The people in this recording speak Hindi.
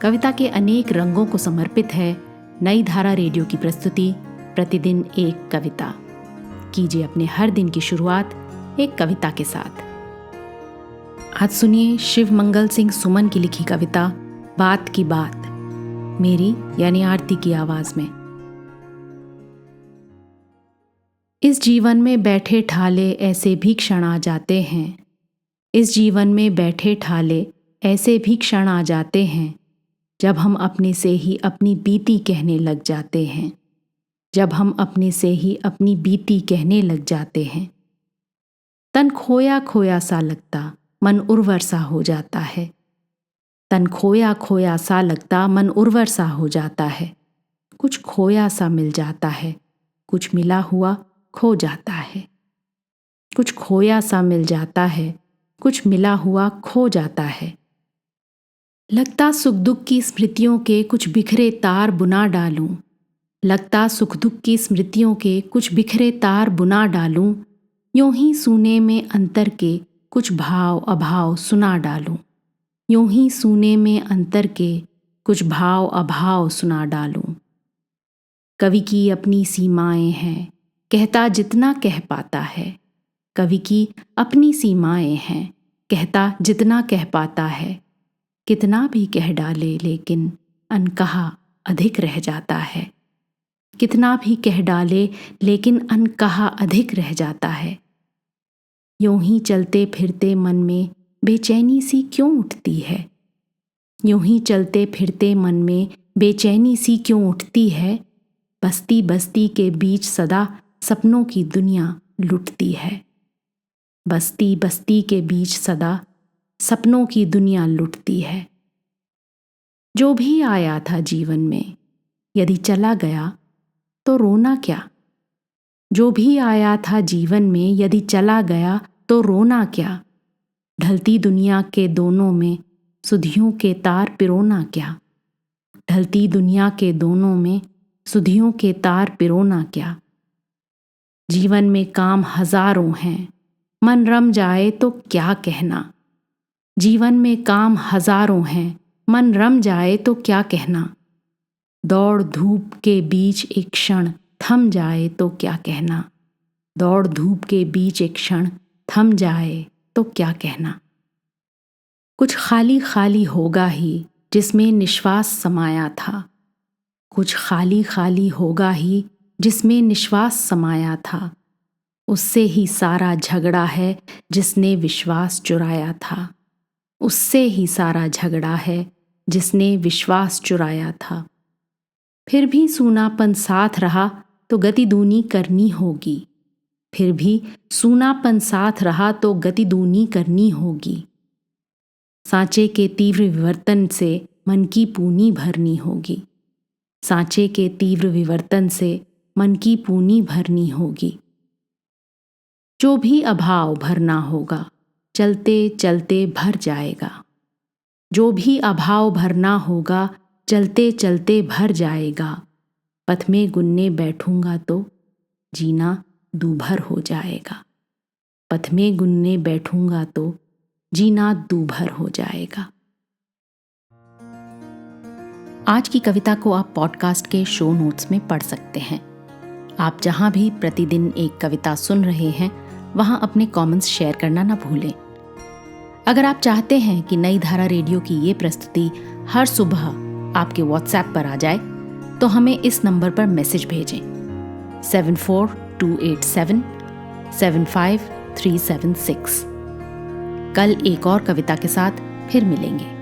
कविता के अनेक रंगों को समर्पित है नई धारा रेडियो की प्रस्तुति प्रतिदिन एक कविता। कीजिए अपने हर दिन की शुरुआत एक कविता के साथ। आज सुनिए शिव मंगल सिंह सुमन की लिखी कविता बात की बात, मेरी यानी आरती की आवाज में। इस जीवन में बैठे ठाले ऐसे भी क्षण आ जाते हैं, इस जीवन में बैठे ठाले ऐसे भी क्षण आ जाते हैं, जब हम अपने से ही अपनी बीती कहने लग जाते हैं, जब हम अपने से ही अपनी बीती कहने लग जाते हैं। तन खोया खोया सा लगता मन उर्वर सा हो जाता है, तन खोया खोया सा लगता मन उर्वर सा हो जाता है। कुछ खोया सा मिल जाता है, कुछ मिला हुआ खो जाता है। कुछ खोया सा मिल जाता है, कुछ मिला हुआ खो जाता है। लगता सुख दुख की स्मृतियों के कुछ बिखरे तार बुना डालूं, लगता सुख दुख की स्मृतियों के कुछ बिखरे तार बुना डालूं, यूं ही सूने में अंतर के कुछ भाव अभाव सुना डालूं, यूं ही सूने में अंतर के कुछ भाव अभाव सुना डालूं। कवि की अपनी सीमाएं हैं, कहता जितना कह पाता है, कवि की अपनी सीमाएं हैं, कहता जितना कह पाता है। कितना भी कह डाले लेकिन अनकहा अधिक रह जाता है, कितना भी कह डाले लेकिन अनकहा अधिक रह जाता है। यूं ही चलते फिरते मन में बेचैनी सी क्यों उठती है, यूं ही चलते फिरते मन में बेचैनी सी क्यों उठती है। बस्ती बस्ती के बीच सदा सपनों की दुनिया लुटती है, बस्ती बस्ती के बीच सदा सपनों की दुनिया लुटती है। जो भी आया था जीवन में यदि चला गया तो रोना क्या, जो भी आया था जीवन में यदि चला गया तो रोना क्या। ढलती दुनिया के दोनों में सुधियों के तार पिरोना क्या, ढलती दुनिया के दोनों में सुधियों के तार पिरोना क्या। जीवन में काम हजारों हैं, मन रम जाए तो क्या कहना, जीवन में काम हजारों हैं, मन रम जाए तो क्या कहना। दौड़ धूप के बीच एक क्षण थम जाए तो क्या कहना, दौड़ धूप के बीच एक क्षण थम जाए तो क्या कहना। कुछ खाली खाली होगा ही जिसमें निश्वास समाया था, कुछ खाली खाली होगा ही जिसमें निश्वास समाया था। उससे ही सारा झगड़ा है जिसने विश्वास चुराया था, उससे ही सारा झगड़ा है जिसने विश्वास चुराया था। फिर भी सूनापन साथ रहा तो गति दूनी करनी होगी, फिर भी सूनापन साथ रहा तो गति दूनी करनी होगी। सांचे के तीव्र विवर्तन से मन की पूनी भरनी होगी, सांचे के तीव्र विवर्तन से मन की पूनी भरनी होगी। जो भी अभाव भरना होगा चलते चलते भर जाएगा, जो भी अभाव भरना होगा चलते चलते भर जाएगा। पथ में गुनने बैठूंगा तो जीना दूभर हो जाएगा, पथ में गुनने बैठूंगा तो जीना दूभर हो जाएगा। आज की कविता को आप पॉडकास्ट के शो नोट्स में पढ़ सकते हैं। आप जहां भी प्रतिदिन एक कविता सुन रहे हैं वहां अपने कमेंट्स शेयर करना ना भूलें। अगर आप चाहते हैं कि नई धारा रेडियो की ये प्रस्तुति हर सुबह आपके व्हाट्सएप पर आ जाए तो हमें इस नंबर पर मैसेज भेजें 7428775376। कल एक और कविता के साथ फिर मिलेंगे।